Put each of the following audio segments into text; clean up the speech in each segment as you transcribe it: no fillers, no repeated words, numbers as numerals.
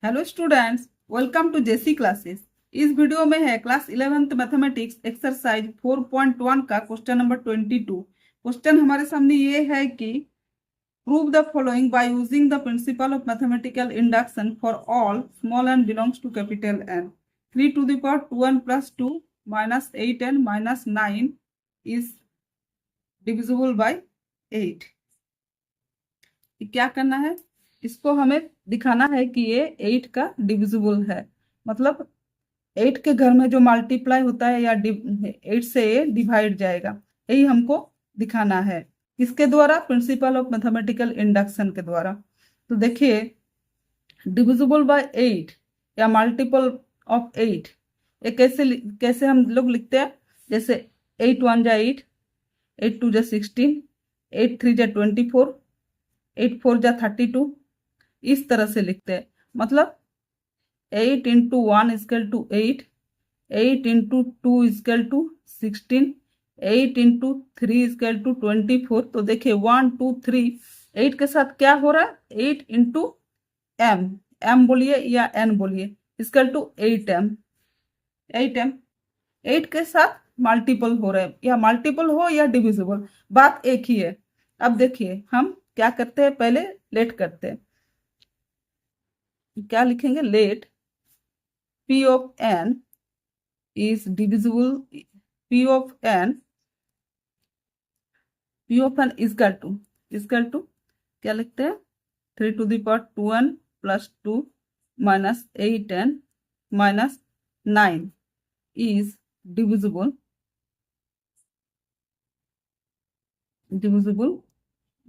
Hello students, welcome to JC classes. इस video में है क्लास 11th मैथमेटिक्स एक्सरसाइज 4.1 का क्वेश्चन नंबर 22। क्वेश्चन हमारे सामने ये है कि prove the following by using the principle of mathematical induction for all small N belongs to capital N. 3 to the power 2n plus 2 minus 8n minus 9 is divisible by 8। क्या करना है, इसको हमें दिखाना है कि ये 8 का डिविजिबल है। मतलब 8 के घर में जो मल्टीप्लाई होता है या 8 से ये डिवाइड जाएगा, यही हमको दिखाना है। किसके द्वारा? प्रिंसिपल ऑफ मैथमेटिकल इंडक्शन के द्वारा। तो देखिए, डिविजिबल बाय 8 या मल्टीपल ऑफ 8 ये कैसे कैसे हम लोग लिखते हैं। जैसे 8 1 जा 8, 8 2 जा 16, 8 3 जा 24, 8 4 जा 32, इस तरह से लिखते हैं। मतलब 8 into 1 is equal to 8, 8 into 2 is equal to 16, 8 into 3 is equal to 24। तो देखिए 1 2 3 8 के साथ क्या हो रहा है, 8 इंटू एम, एम बोलिए या एन बोलिए, इजकल टू 8m। 8m 8 के साथ मल्टीपल हो रहा है, या मल्टीपल हो या डिविजिबल, बात एक ही है। अब देखिए हम क्या करते हैं, पहले लेट करते हैं। क्या लिखेंगे? Let p of n is divisible, p of n is equal to क्या लिखते हैं, 3 to the power 2n plus 2 minus 8n minus 9 is divisible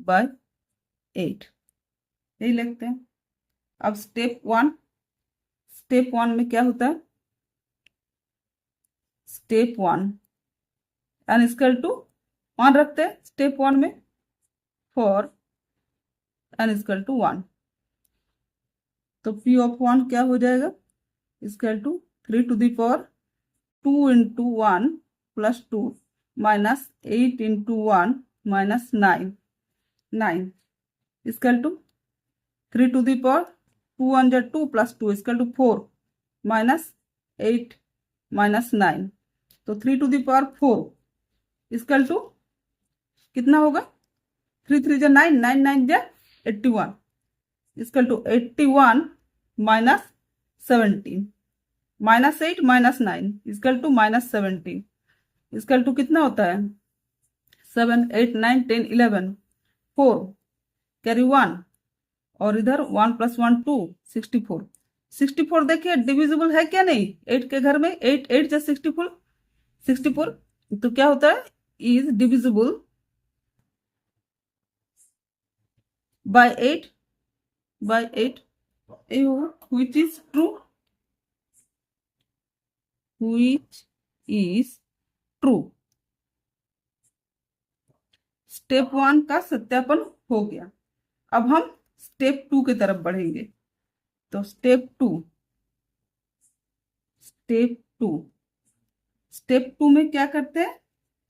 by 8, यही लिखते हैं। अब स्टेप वन में क्या होता है, step one N is equal to 1 रखते हैं स्टेप वन में, फॉर एन इजकल टू 1। तो p ऑफ 1 क्या हो जाएगा, is equal to 3 to the power 2 into 1 plus 2 minus 8 into 1 minus 9 is equal to 3 to the power 2 1 जा 2 plus 2 is equal to 4 minus 8 minus 9। तो 3 to the power 4 is equal to कितना होगा, 3 3 जा 9, 9 9 जा 81 is equal to 81 minus 17, minus 8 minus 9 is equal to minus 17, is equal to कितना होता है, 7 8 9 10 11, 4 carry 1 और इधर 1 प्लस 1 2, 64। 64 देखिए डिविजिबल है क्या नहीं, 8 के घर में 8 8 जा 64, 64 तो क्या होता है, इज डिविजिबल बाय 8 ये होगा which is true, step one का सत्यापन हो गया। अब हम स्टेप 2 की तरफ बढ़ेंगे। तो स्टेप टू में क्या करते हैं,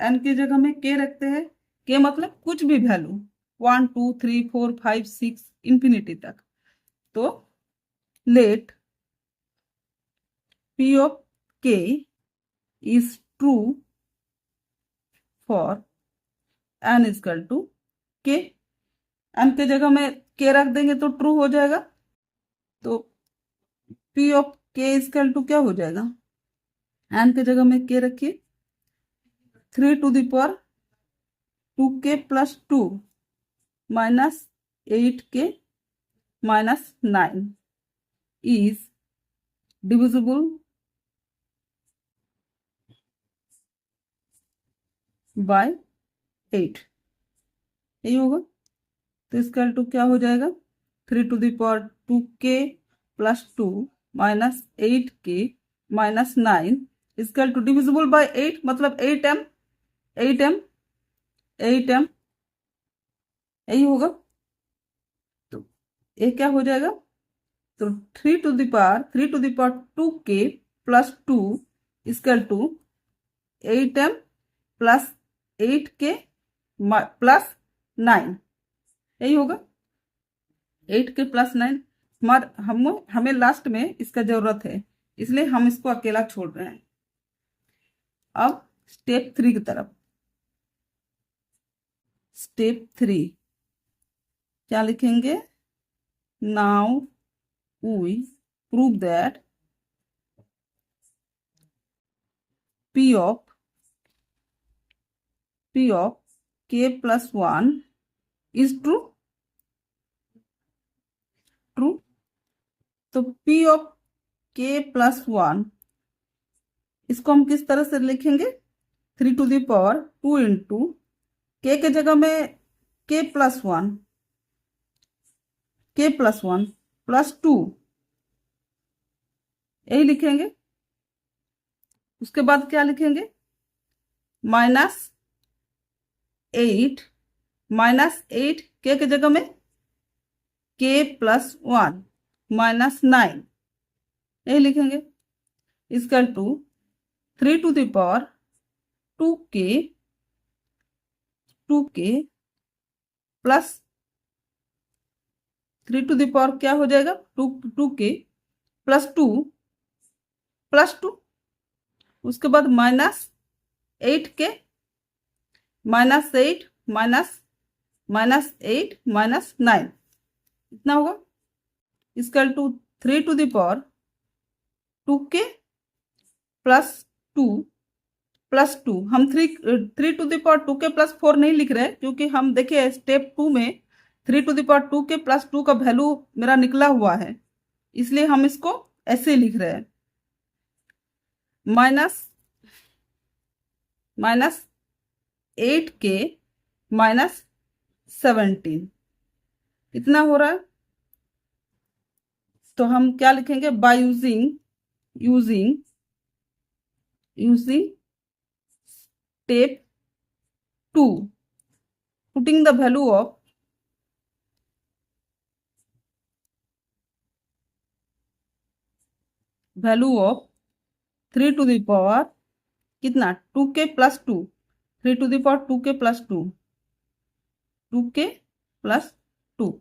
एन की जगह में के रखते हैं। के मतलब कुछ भी वैल्यू, 1 2 3 4 5 6 इंफिनिटी तक। तो let p of k is true for n is equal to K. N के जगह में के रख देंगे तो ट्रू हो जाएगा। तो p of k is equal to क्या हो जाएगा, एन के जगह में के रखिए, 3 to the power 2k plus 2 minus 8k minus 9 is divisible by 8, यही होगा। तो इसका टू क्या हो जाएगा, 3 to the power 2k plus 2 minus 8k minus 9 is equal to divisible by 8, मतलब 8m यही होगा। तो ये क्या हो जाएगा, तो 3 to the power 2k plus 2 is equal to 8m plus 8k plus 9, यही होगा 8k प्लस 9। हमें लास्ट में इसका जरूरत है, इसलिए हम इसको अकेला छोड़ रहे हैं। अब स्टेप 3 की तरफ। स्टेप 3 क्या लिखेंगे? Now we prove that P of k plus 1 is true। तो P of k plus 1 इसको हम किस तरह से लिखेंगे? 3 to the power 2 into k के जगह में k plus 1 प्लस 2 यही लिखेंगे। उसके बाद क्या लिखेंगे? -8 k के जगह में k plus 1 -9 यही लिखेंगे। Is equal to 3 to the power 2k plus 3 to the power क्या हो जाएगा? 2k प्लस 2 उसके बाद -8k -8 -9 इतना होगा। Is equal to 3 to the power 2k plus 2 हम 3 to the power 2k plus 4 नहीं लिख रहे, क्योंकि हम देखिए स्टेप 2 में 3 to the power 2k plus 2 का वैल्यू मेरा निकला हुआ है, इसलिए हम इसको ऐसे लिख रहे हैं। -8k -17 इतना हो रहा है। तो हम क्या लिखेंगे? By using step 2 putting the value of value of 3 to the power कितना? 2k plus 2 3 to the power 2k plus 2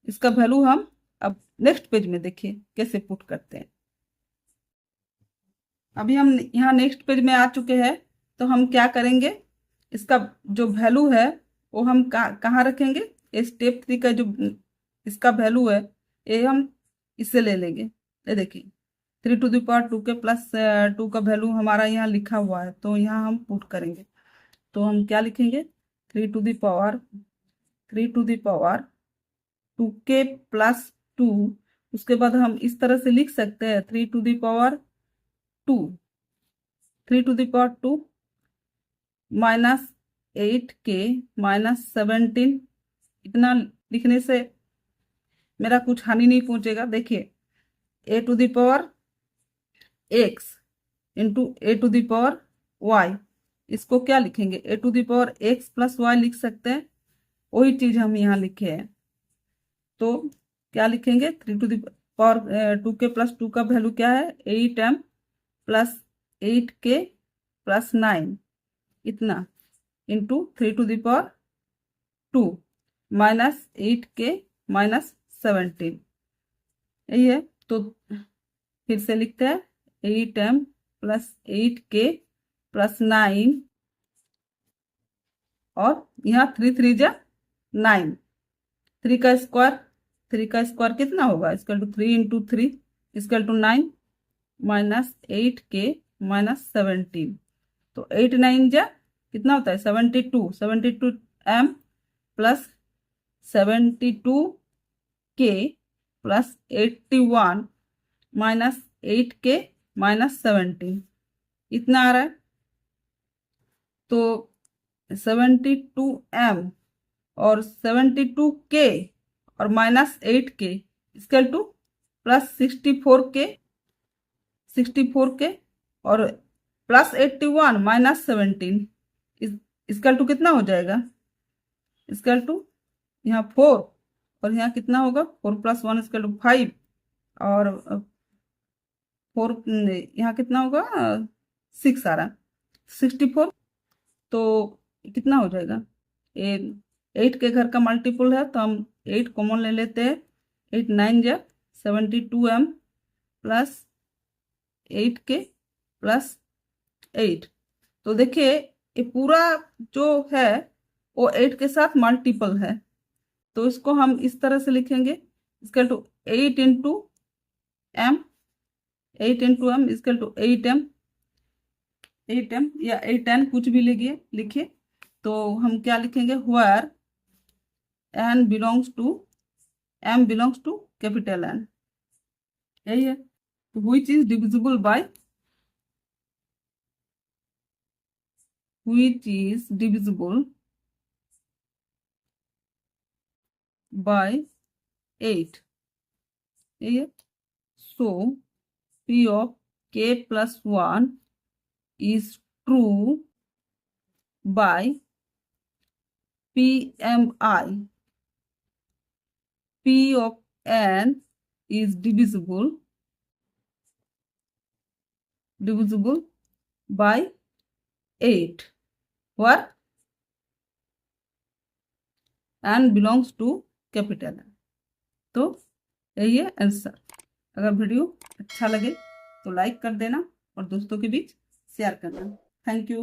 इसका वैल्यू हम अब नेक्स्ट पेज में देखिए कैसे पुट करते हैं। अभी हम यहाँ नेक्स्ट पेज में आ चुके हैं, तो हम क्या करेंगे? इसका जो वैल्यू है वो हम कहाँ रखेंगे? स्टेप 3 का जो इसका वैल्यू है ये हम इससे ले लेंगे। ये देखिए 3 to the power 2k plus 2 का वैल्यू हमारा यहाँ लिखा हुआ है, तो यहाँ हम पुट करेंगे। तो हम क्या लिखेंगे? 3 to the power 2k plus 2। उसके बाद हम इस तरह से लिख सकते हैं 3 to the power 2 -8k -17 इतना लिखने से मेरा कुछ हानि नहीं पहुंचेगा। देखिए a to the power x into a to the power y, इसको क्या लिखेंगे? a to the power x plus y लिख सकते हैं, वही चीज हम यहाँ लिखे हैं। तो क्या लिखेंगे? 3 to the power 2k plus 2 का वैल्यू क्या है? 8m प्लस 8k प्लस 9 इतना into 3 to the power 2 -8k -17 यही है। तो फिर से लिखते हैं 8m प्लस 8k प्लस 9 और यहाँ 3 3 जा 9 3 का स्क्वायर कितना होगा? Is equal to 3 into 3 is equal to 9 -8k -17। तो 8 9 जा कितना होता है? 72 m plus 72k plus 81 -8k -17 इतना आ रहा है। तो 72m और 72k और -8k is equal two plus 64k और प्लस 81 -17 इसकल टू कितना हो जाएगा? इसकल टू यहाँ 4 और यहाँ कितना होगा? 4 प्लस 1 इसकल टू 5 और 4 यहाँ कितना होगा? 6 आ रहा 64। तो कितना हो जाएगा? ये 8 के घर का मल्टीपल है, तो हम 8 कॉमन ले लेते हैं। 8 9 जा 72m प्लस 8k प्लस 8। तो देखिए ये पूरा जो है वो 8 के साथ मल्टीपल है, तो इसको हम इस तरह से लिखेंगे, is equal to 8 into M, 8 into M is equal to 8m, 8m या 8n कुछ भी लिखिए। तो हम क्या लिखेंगे, where m belongs to capital N, यही है। तो which is divisible by, which is divisible by 8, यही है। So P of k plus 1 is true by PMI. P of n is divisible by 8, where n belongs to capital N। तो यही है answer. अगर video अच्छा लगे तो like कर देना और दोस्तों के बीच शेयर करना। Thank you.